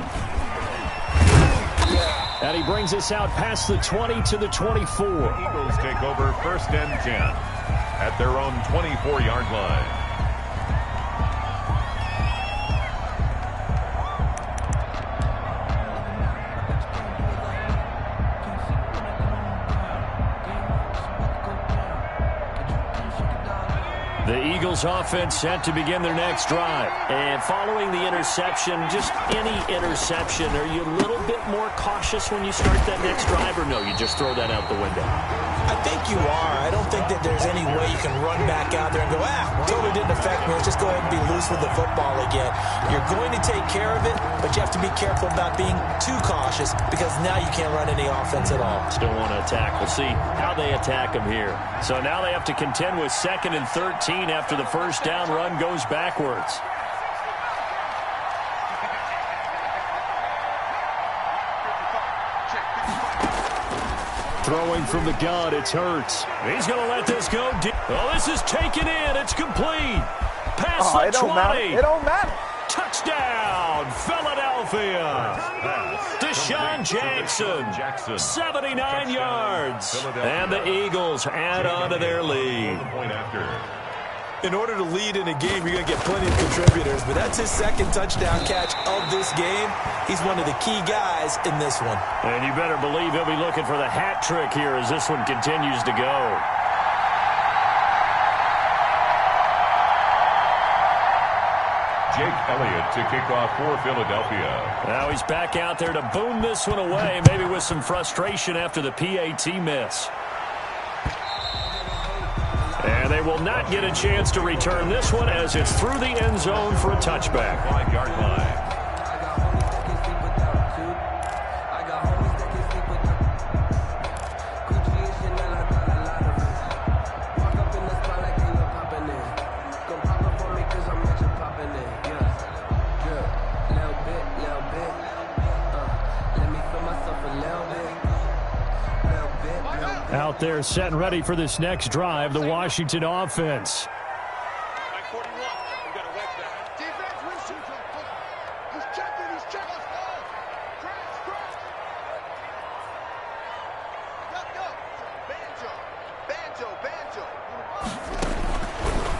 [SPEAKER 1] And he brings us out past the 20 to the 24.
[SPEAKER 2] Eagles take over 1st and 10 at their own 24-yard line.
[SPEAKER 1] The Eagles offense set to begin their next drive.
[SPEAKER 5] And following the interception, just any interception, are you a little bit more cautious when you start that next drive, or no, you just throw that out the window?
[SPEAKER 3] I think you are. I don't think that there's any way you can run back out there and go, totally didn't affect me. Let's just go ahead and be loose with the football again. You're going to take care of it, but you have to be careful about being too cautious because now you can't run any offense at all.
[SPEAKER 5] Still want to attack. We'll see how they attack him here.
[SPEAKER 1] So now they have to contend with 2nd and 13 after the first down run goes backwards. Throwing from the gun, it's Hurts. He's going to let this go. Oh, this is taken in. It's complete. Past the 20.
[SPEAKER 6] It don't matter.
[SPEAKER 1] Touchdown, Philadelphia. Deshaun Jackson, 79 yards. And the Eagles add on to their lead.
[SPEAKER 3] In order to lead in a game, you're going to get plenty of contributors, but that's his 2nd touchdown catch of this game. He's one of the key guys in this one.
[SPEAKER 1] And you better believe he'll be looking for the hat trick here as this one continues to go.
[SPEAKER 2] Jake Elliott to kick off for Philadelphia.
[SPEAKER 1] Now he's back out there to boom this one away, maybe with some frustration after the PAT miss. And they will not get a chance to return this one as it's through the end zone for a touchback.
[SPEAKER 2] 5-yard line.
[SPEAKER 1] Out there set and ready for this next drive, the Washington offense.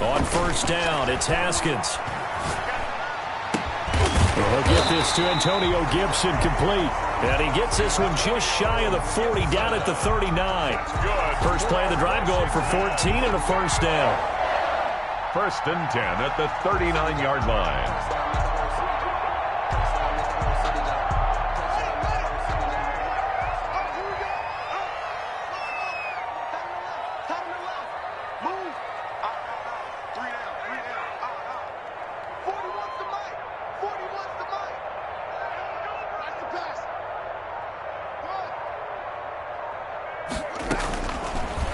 [SPEAKER 1] On first down, it's Haskins. He'll get this to Antonio Gibson complete. And he gets this one just shy of the 40, down at the 39. First play of the drive going for 14 and a first down.
[SPEAKER 2] 1st and 10 at the 39-yard line.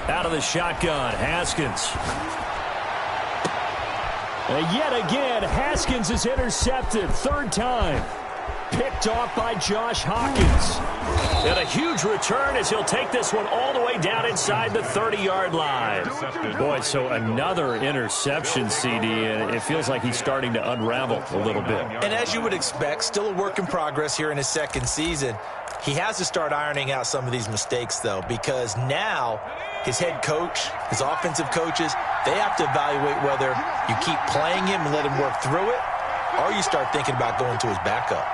[SPEAKER 1] Out of the shotgun, Haskins. And yet again, Haskins is intercepted. 3rd time. Picked off by Josh Hawkins. And a huge return as he'll take this one all the way down inside the 30-yard line. Boy, so another interception, CD, and it feels like he's starting to unravel a little bit.
[SPEAKER 3] And as you would expect, still a work in progress here in his 2nd season. He has to start ironing out some of these mistakes, though, because now his head coach, his offensive coaches, They have to evaluate whether you keep playing him and let him work through it, or you start thinking about going to his backup.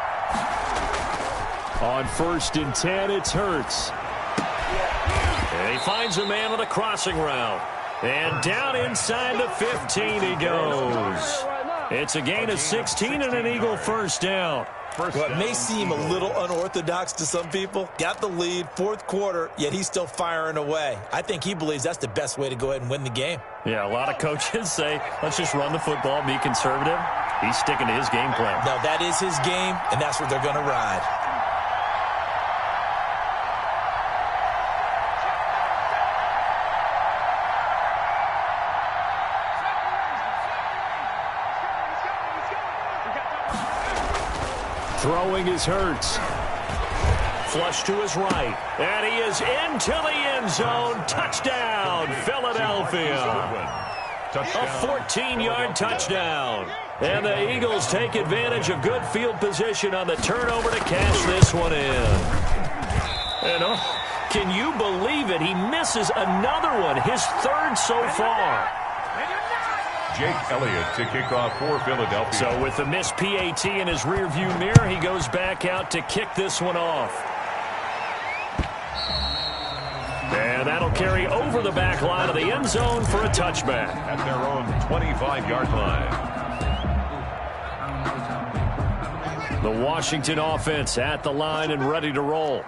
[SPEAKER 1] On 1st and 10, it's Hurts. And he finds a man on a crossing route. And down inside the 15 he goes. It's a gain of 16 and an Eagle first down.
[SPEAKER 3] Well, it may seem a little unorthodox to some people. Got the lead, 4th quarter, yet he's still firing away. I think he believes that's the best way to go ahead and win the game.
[SPEAKER 1] Yeah, a lot of coaches say, let's just run the football, be conservative. He's sticking to his game plan.
[SPEAKER 3] No, that is his game, and that's what they're going to ride.
[SPEAKER 1] Throwing his Hurts. Flush to his right. And he is into the end zone. Touchdown, Philadelphia. A 14-yard touchdown. And the Eagles take advantage of good field position on the turnover to cash this one in. And can you believe it? He misses another one, his 3rd so far.
[SPEAKER 2] Jake Elliott to kick off for Philadelphia.
[SPEAKER 1] So with the missed PAT in his rearview mirror, he goes back out to kick this one off. And that'll carry over the back line of the end zone for a touchback.
[SPEAKER 2] At their own 25-yard line.
[SPEAKER 1] The Washington offense at the line and ready to roll.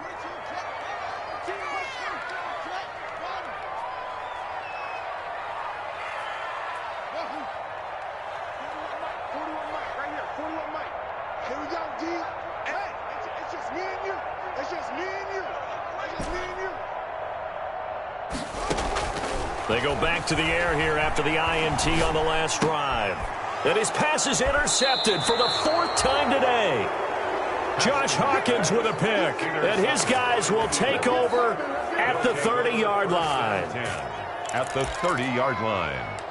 [SPEAKER 1] They go back to the air here after the INT on the last drive. And his pass is intercepted for the 4th time today. Josh Hawkins with a pick. And his guys will take over at the 30-yard line.
[SPEAKER 2] At the 30-yard line.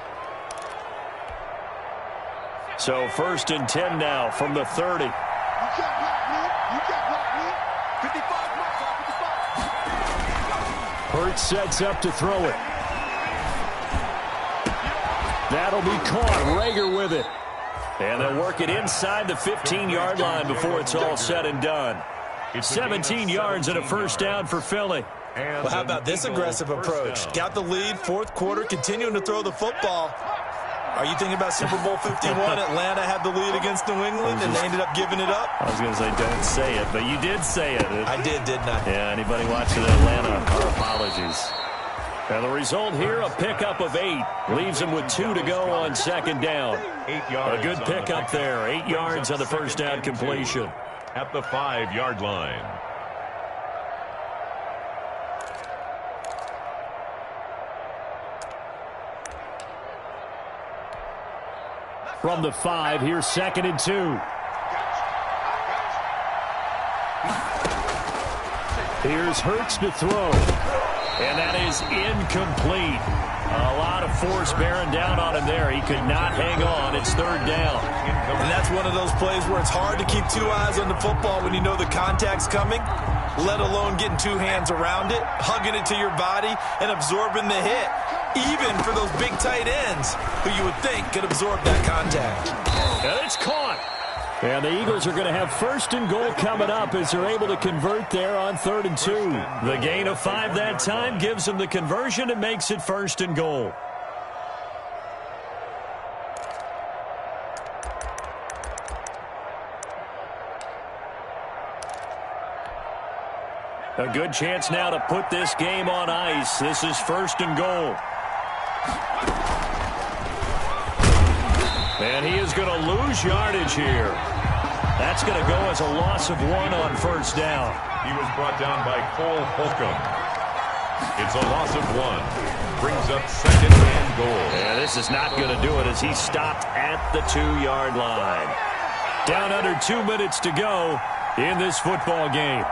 [SPEAKER 1] So 1st and 10 now from the 30.
[SPEAKER 4] You can't block me. You can't block me. 55 marks on 55.
[SPEAKER 1] Hurts sets up to throw it. That'll be caught. Rager with it. And they'll work it inside the 15-yard line before it's all said and done. 17 yards and a first down for Philly.
[SPEAKER 3] Well, how about this aggressive approach? Got the lead, 4th quarter, continuing to throw the football. Are you thinking about Super Bowl 51? Atlanta had the lead against New England, and they ended up giving it up?
[SPEAKER 1] I was going to say don't say it, but you did say it.
[SPEAKER 3] I did, didn't I?
[SPEAKER 1] Yeah, anybody watching Atlanta, our apologies. And the result here, a pickup of 8. Leaves them with 2 to go on 2nd down.
[SPEAKER 2] 8 yards.
[SPEAKER 1] A good pickup there. 8 yards on the first down completion.
[SPEAKER 2] At the 5-yard line.
[SPEAKER 1] From the 5, here's 2nd and 2. Here's Hurts to throw. And that is incomplete. A lot of force bearing down on him there. He could not hang on. It's 3rd down.
[SPEAKER 3] And that's one of those plays where it's hard to keep 2 eyes on the football when you know the contact's coming, let alone getting 2 hands around it, hugging it to your body, and absorbing the hit. Even for those big tight ends who you would think could absorb that contact.
[SPEAKER 1] And it's caught. And the Eagles are going to have 1st and goal coming up as they're able to convert there on 3rd and 2. The gain of 5 that time gives them the conversion and makes it 1st and goal. A good chance now to put this game on ice. This is 1st and goal. And he is going to lose yardage here. That's going to go as a loss of 1 on 1st down.
[SPEAKER 2] He was brought down by Cole Holcomb. It's a loss of 1. Brings up 2nd and goal.
[SPEAKER 1] Yeah, this is not going to do it as he stopped at the 2-yard line. Down under 2 minutes to go in this football game.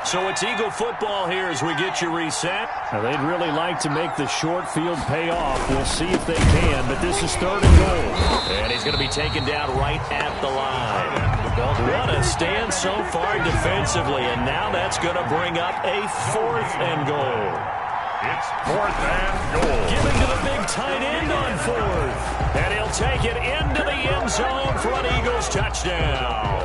[SPEAKER 5] So it's Eagle football here as we get you reset.
[SPEAKER 1] Now they'd really like to make the short field pay off. We'll see if they can, but this is 3rd and goal.
[SPEAKER 5] And he's going to be taken down right at the line. What a stand so far defensively, and now that's going to bring up a 4th and goal.
[SPEAKER 2] It's 4th and goal.
[SPEAKER 5] Given to the big tight end on 4th. And he'll take it into the end zone for an Eagles touchdown.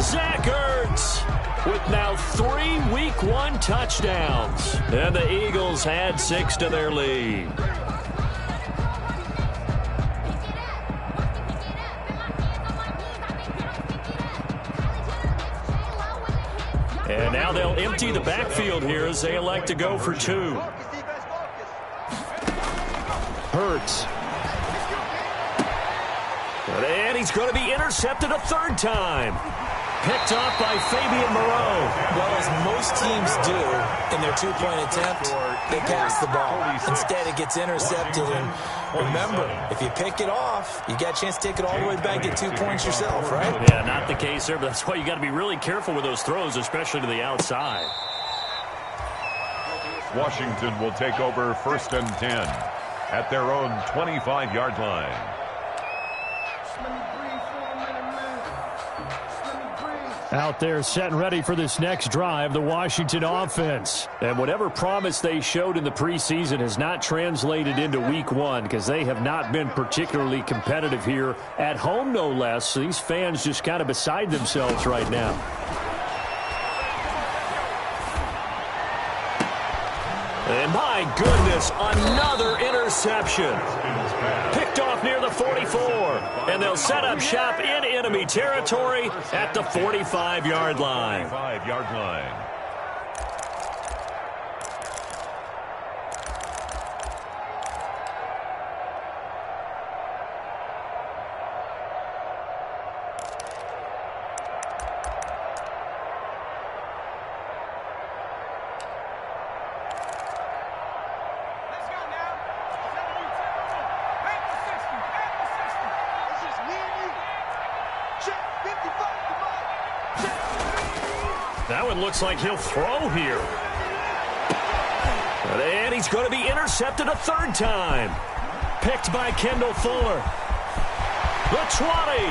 [SPEAKER 5] Zach Ertz with now 3 Week 1 touchdowns. And the Eagles add 6 to their lead. And now they'll empty the backfield here as they elect to go for 2.
[SPEAKER 1] Hurts.
[SPEAKER 5] And he's going to be intercepted a 3rd time. Picked off by Fabian Moreau.
[SPEAKER 3] Well, as most teams do in their 2-point attempt, they pass the ball. Instead, it gets intercepted. And remember, if you pick it off, you got a chance to take it all the way back, get 2 points yourself, right?
[SPEAKER 5] Yeah, not the case there, but that's why you got to be really careful with those throws, especially to the outside.
[SPEAKER 2] Washington will take over 1st and 10 at their own 25-yard line.
[SPEAKER 1] Out there set and ready for this next drive, the Washington offense. And whatever promise they showed in the preseason has not translated into Week 1 because they have not been particularly competitive here at home, no less. These fans just kind of beside themselves right now.
[SPEAKER 5] And my goodness, another interception. Picked off near the 44. And they'll set up shop in enemy territory at the 45-yard line.
[SPEAKER 2] 45-yard line.
[SPEAKER 5] That one looks like he'll throw here. And he's going to be intercepted a 3rd time. Picked by Kendall Fuller. The 20.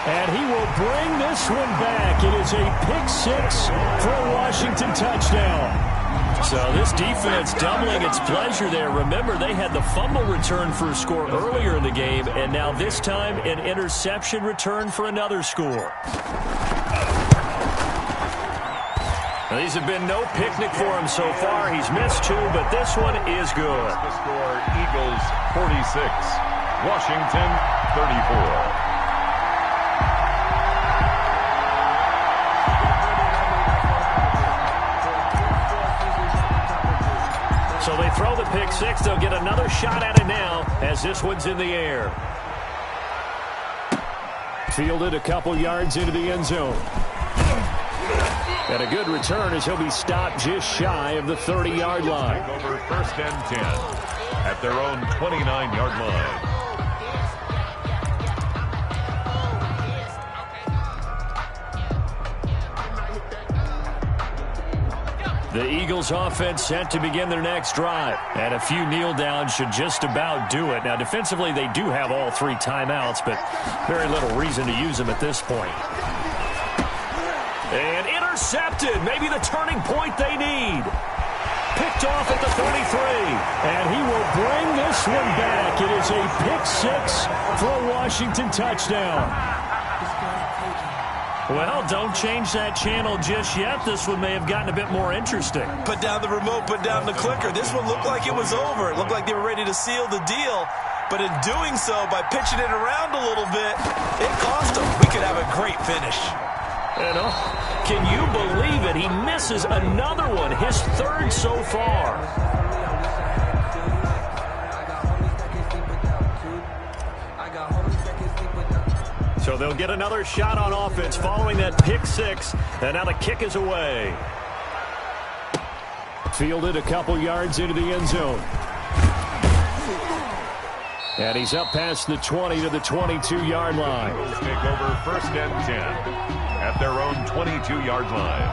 [SPEAKER 1] And he will bring this one back. It is a pick-6 for a Washington touchdown.
[SPEAKER 5] So this defense doubling its pleasure there. Remember, they had the fumble return for a score earlier in the game, and now this time an interception return for another score. Now, these have been no picnic for him so far. He's missed 2, but this one is good.
[SPEAKER 2] The score, Eagles 46, Washington 34.
[SPEAKER 5] So they throw the pick 6. They'll get another shot at it now as this one's in the air.
[SPEAKER 1] Fielded a couple yards into the end zone. And a good return as he'll be stopped just shy of the 30-yard line.
[SPEAKER 2] Take over 1st and 10 at their own 29-yard line.
[SPEAKER 5] The Eagles offense set to begin their next drive. And a few kneel downs should just about do it. Now, defensively, they do have all 3 timeouts, but very little reason to use them at this point. And intercepted. Maybe the turning point they need. Picked off at the 33.
[SPEAKER 1] And he will bring this one back. It is a pick-6 for a Washington touchdown.
[SPEAKER 5] Well, don't change that channel just yet. This one may have gotten a bit more interesting.
[SPEAKER 3] Put down the remote, put down the clicker. This one looked like it was over. It looked like they were ready to seal the deal. But in doing so, by pitching it around a little bit, it cost them. We could have a great finish.
[SPEAKER 5] You know, can you believe it? He misses another one, his 3rd so far. So they'll get another shot on offense following that pick 6, and now the kick is away.
[SPEAKER 1] Fielded a couple yards into the end zone. And he's up past the 20 to the 22-yard line.
[SPEAKER 2] Take over 1st and 10 at their own 22-yard line.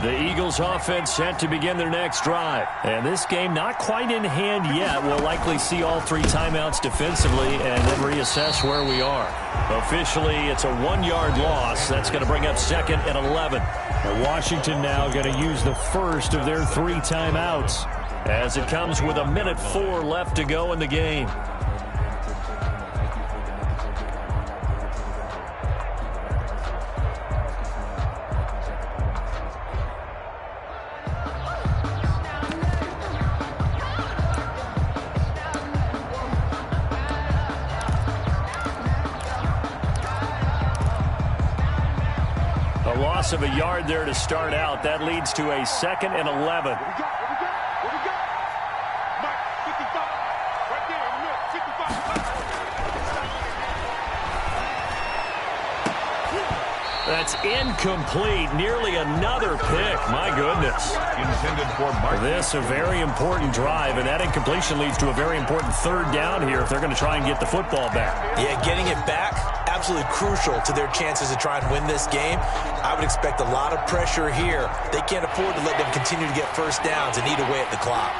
[SPEAKER 1] The Eagles offense set to begin their next drive. And this game not quite in hand yet. We'll likely see all 3 timeouts defensively and then reassess where we are. Officially, it's a 1-yard loss. That's going to bring up 2nd and 11. Now Washington now going to use the first of their 3 timeouts as it comes with 1:04 left to go in the game. Of a yard there to start out. That leads to a 2nd and 11.
[SPEAKER 4] What we got? Mike, 55. Right there in the middle, 55.
[SPEAKER 1] That's incomplete. Nearly another pick. My goodness.
[SPEAKER 2] Intended for Mark.
[SPEAKER 1] This a very important drive, and that incompletion leads to a very important 3rd down here if they're going to try and get the football back.
[SPEAKER 3] Yeah, getting it back, absolutely crucial to their chances to try and win this game. I would expect a lot of pressure here. They can't afford to let them continue to get first downs and eat away at the clock.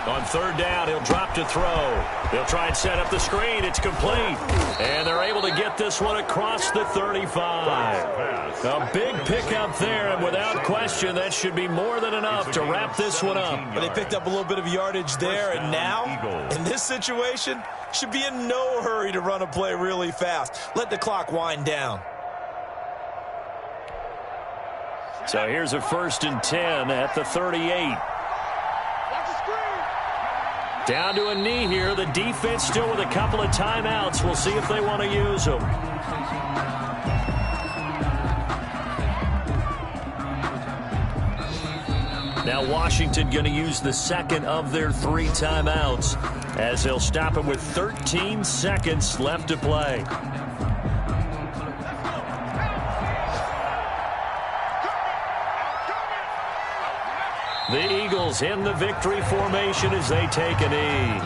[SPEAKER 1] On 3rd down, he'll drop to throw. They'll try and set up the screen. It's complete. And they're able to get this one across the 35. A big pickup there, and without question, that should be more than enough to wrap this one up.
[SPEAKER 3] But they picked up a little bit of yardage there, and now, in this situation, should be in no hurry to run a play really fast. Let the clock wind down.
[SPEAKER 1] So here's a 1st and 10 at the 38. Down to a knee here. The defense still with a couple of timeouts. We'll see if they want to use them. Now Washington going to use the 2nd of their 3 timeouts as they'll stop it with 13 seconds left to play. The Eagles in the victory formation as they take a knee.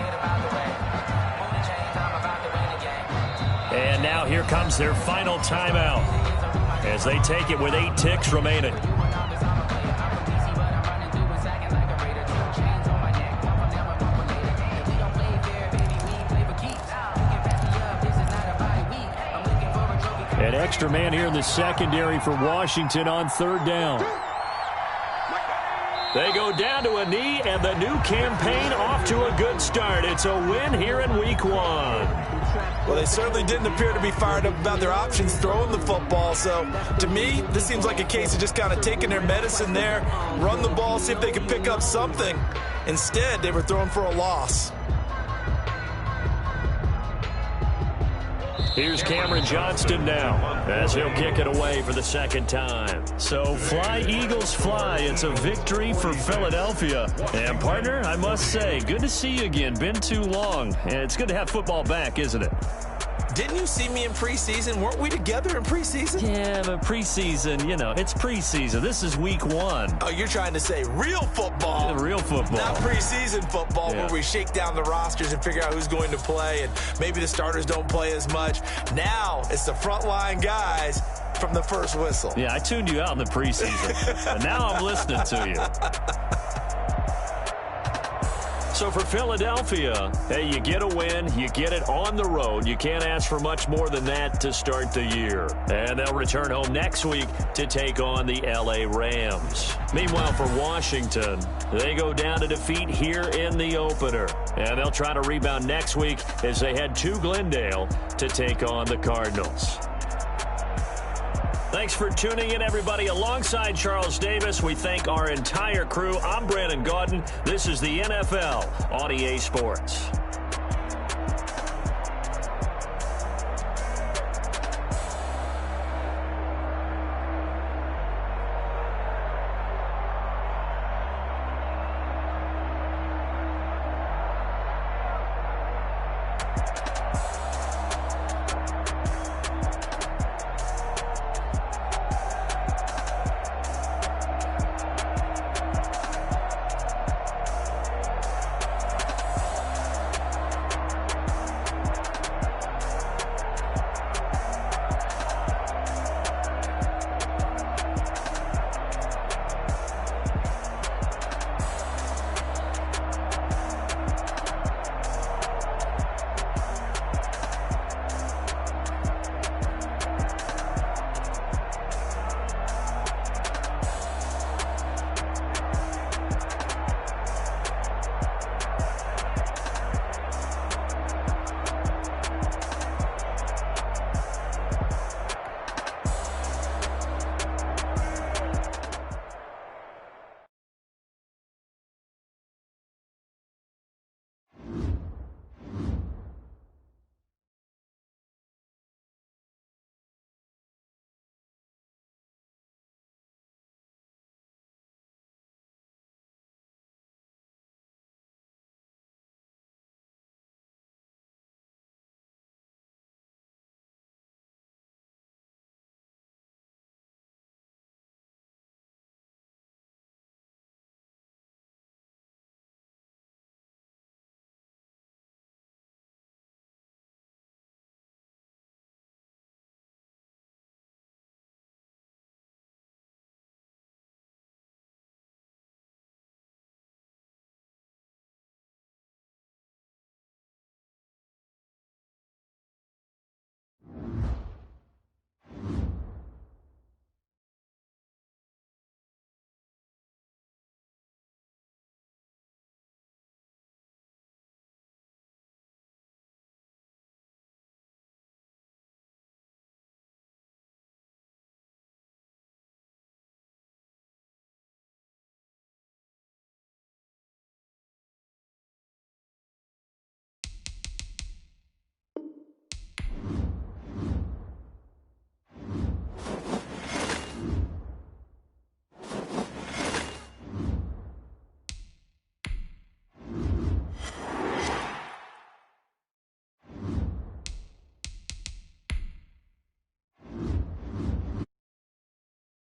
[SPEAKER 1] And now here comes their final timeout as they take it with 8 ticks remaining. An extra man here in the secondary for Washington on 3rd down. They go down to a knee, and the new campaign off to a good start. It's a win here in Week 1.
[SPEAKER 3] Well, they certainly didn't appear to be fired up about their options throwing the football. So, to me, this seems like a case of just kind of taking their medicine there, run the ball, see if they can pick up something. Instead, they were throwing for a loss.
[SPEAKER 1] Here's Cameron Johnston now as he'll kick it away for the 2nd time. So fly, Eagles, fly. It's a victory for Philadelphia. And, partner, I must say, good to see you again. Been too long. And it's good to have football back, isn't it?
[SPEAKER 3] Didn't you see me in preseason? Weren't we together in preseason?
[SPEAKER 1] Yeah, but preseason, you know, it's preseason. This is Week 1.
[SPEAKER 3] Oh, you're trying to say real football.
[SPEAKER 1] Yeah, real football.
[SPEAKER 3] Not preseason football where we shake down the rosters and figure out who's going to play, and maybe the starters don't play as much. Now it's the frontline guys from the first whistle.
[SPEAKER 1] Yeah, I tuned you out in the preseason, and now I'm listening to you. So for Philadelphia, hey, you get a win, you get it on the road. You can't ask for much more than that to start the year. And they'll return home next week to take on the LA Rams. Meanwhile, for Washington, they go down to defeat here in the opener. And they'll try to rebound next week as they head to Glendale to take on the Cardinals. Thanks for tuning in, everybody. Alongside Charles Davis, we thank our entire crew. I'm Brandon Gaudin. This is the NFL on EA Sports.